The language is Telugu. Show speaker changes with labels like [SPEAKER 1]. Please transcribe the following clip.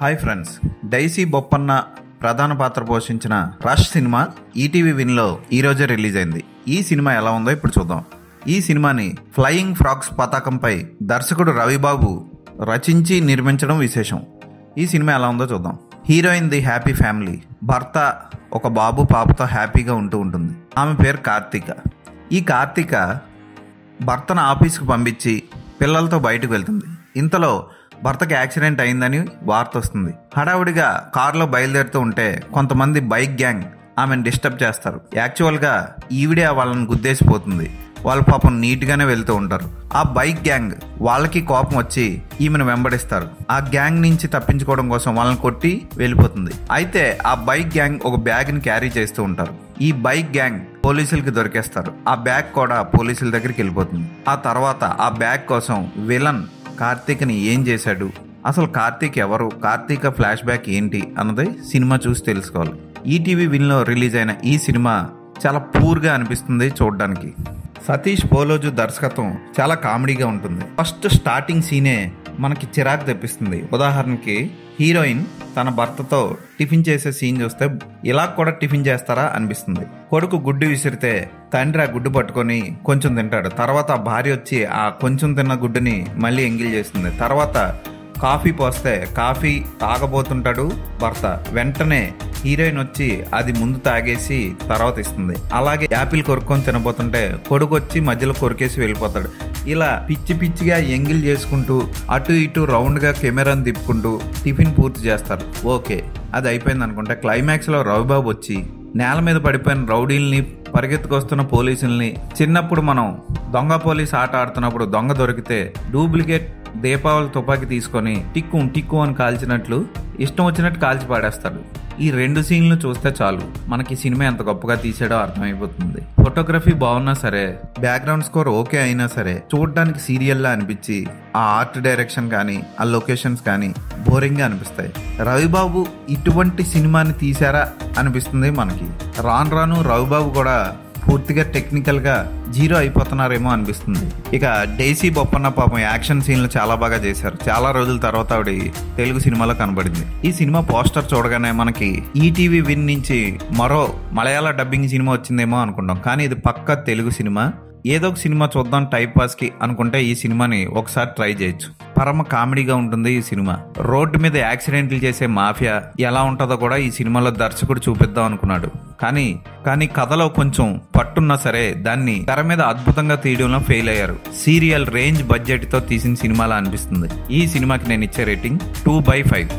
[SPEAKER 1] హాయ్ ఫ్రెండ్స్, డైసీ బొప్పన్న ప్రధాన పాత్ర పోషించిన రష్ సినిమా ఈటీవీ విన్లో ఈరోజే రిలీజ్ అయింది. ఈ సినిమా ఎలా ఉందో ఇప్పుడు చూద్దాం. ఈ సినిమాని ఫ్లయింగ్ ఫ్రాగ్స్ పతాకంపై దర్శకుడు రవిబాబు రచించి నిర్మించడం విశేషం. ఈ సినిమా ఎలా ఉందో చూద్దాం. Heroine the happy family. భర్త ఒక బాబు పాపతో హ్యాపీగా ఉంటుంది. ఆమె పేరు కార్తీక. ఈ కార్తీక భర్తను ఆఫీస్కి పంపించి పిల్లలతో బయటకు వెళ్తుంది. ఇంతలో భర్తకి యాక్సిడెంట్ అయిందని వార్త వస్తుంది. హడావుడిగా కారులో బయలుదేరుతూ ఉంటే కొంతమంది బైక్ గ్యాంగ్ ఆమెను డిస్టర్బ్ చేస్తారు. యాక్చువల్గా ఈవిడే వాళ్ళని గుద్దేసిపోతుంది. వాళ్ళు పాపం నీట్గానే వెళ్తూ ఉంటారు. ఆ బైక్ గ్యాంగ్ వాళ్ళకి కోపం వచ్చి ఈమెను వెంబడిస్తారు. ఆ గ్యాంగ్ నుంచి తప్పించుకోవడం కోసం వాళ్ళని కొట్టి వెళ్ళిపోతుంది. అయితే ఆ బైక్ గ్యాంగ్ ఒక బ్యాగ్ని క్యారీ చేస్తూ ఉంటారు. ఈ బైక్ గ్యాంగ్ పోలీసులకి దొరికేస్తారు. ఆ బ్యాగ్ కూడా పోలీసుల దగ్గరికి వెళ్ళిపోతుంది. ఆ తర్వాత ఆ బ్యాగ్ కోసం విలన్ కార్తీక్ని ఏం చేశాడు, అసలు కార్తీక్ ఎవరు, కార్తీక ఫ్లాష్ బ్యాక్ ఏంటి అన్నది సినిమా చూసి తెలుసుకోవాలి. ఈటీవీ విన్లో రిలీజ్ అయిన ఈ సినిమా చాలా పూర్గా అనిపిస్తుంది చూడడానికి. సతీష్ పోలోజు దర్శకత్వం చాలా కామెడీగా ఉంటుంది. ఫస్ట్ స్టార్టింగ్ సీనే మనకి చిరాకు తెప్పిస్తుంది. ఉదాహరణకి హీరోయిన్ తన భర్తతో టిఫిన్ చేసే సీన్ చూస్తే ఇలా కూడా టిఫిన్ చేస్తారా అనిపిస్తుంది. కొడుకు గుడ్డు విసిరితే తండ్రి ఆ గుడ్డు పట్టుకొని కొంచెం తింటాడు. తర్వాత ఆ భార్య వచ్చి ఆ కొంచెం తిన్న గుడ్డుని మళ్ళీ ఎంగిల్ చేస్తుంది. తర్వాత కాఫీ పోస్తే కాఫీ తాగబోతుంటాడు భర్త. వెంటనే హీరోయిన్ వచ్చి అది ముందు తాగేసి తర్వాత ఇస్తుంది. అలాగే యాపిల్ కొరుక్కొని తినబోతుంటే కొడుకు వచ్చి మధ్యలో కొరికేసి వెళ్ళిపోతాడు. ఇలా పిచ్చి పిచ్చిగా ఎంగిల్ చేసుకుంటూ అటు ఇటు రౌండ్గా కెమెరాని తిప్పుకుంటూ టిఫిన్ పూర్తి చేస్తారు. ఓకే, అది అయిపోయింది అనుకుంటే క్లైమాక్స్లో రవిబాబు వచ్చి నేల మీద పడిపోయిన రౌడీల్ని, పరిగెత్తుకొస్తున్న పోలీసుల్ని, చిన్నప్పుడు మనం దొంగ పోలీస్ ఆట ఆడుతున్నప్పుడు దొంగ దొరికితే డూప్లికేట్ దీపావళి తుపాకీ తీసుకొని టిక్కు టిక్కు అని కాల్చినట్లు ఇష్టం వచ్చినట్టు కాల్చి పాడేస్తాడు. ఈ రెండు సీన్లు చూస్తే చాలు మనకి సినిమా ఎంత గొప్పగా తీసాడో అర్థమైపోతుంది. ఫోటోగ్రఫీ బాగున్నా సరే, బ్యాక్గ్రౌండ్ స్కోర్ ఓకే అయినా సరే, చూడడానికి సీరియల్లా అనిపించి ఆ ఆర్ట్ డైరెక్షన్ కానీ ఆ లొకేషన్స్ కానీ బోరింగ్గా అనిపిస్తాయి. రవిబాబు ఇటువంటి సినిమాని తీశారా అనిపిస్తుంది మనకి. రాను రవిబాబు కూడా పూర్తిగా టెక్నికల్గా జీరో అయిపోతున్నారేమో అనిపిస్తుంది. ఇక డైసీ బొప్పన్న పాపం యాక్షన్ సీన్లు చాలా బాగా చేశారు. చాలా రోజుల తర్వాత ఆవిడ తెలుగు సినిమాలో కనబడింది. ఈ సినిమా పోస్టర్ చూడగానే మనకి ఈటీవీ విన్ నుంచి మరో మలయాళ డబ్బింగ్ సినిమా వచ్చిందేమో అనుకుంటాం. కానీ ఇది పక్కా తెలుగు సినిమా. ఏదో ఒక సినిమా చూద్దాం టైం పాస్కి అనుకుంటే ఈ సినిమాని ఒకసారి ట్రై చేయొచ్చు. పరమ కామెడీగా ఉంటుంది ఈ సినిమా. రోడ్డు మీద యాక్సిడెంట్లు చేసే మాఫియా ఎలా ఉంటుందో కూడా ఈ సినిమాలో దర్శకుడు చూపిద్దాం అనుకున్నాడు. కానీ కథలో కొంచెం పట్టున్నా సరే దాన్ని తెర మీద అద్భుతంగా తీయడంలో ఫెయిల్ అయ్యారు. సీరియల్ రేంజ్ బడ్జెట్ తో తీసిన సినిమాలా అనిపిస్తుంది. ఈ సినిమాకి నేను ఇచ్చే రేటింగ్ 2/5.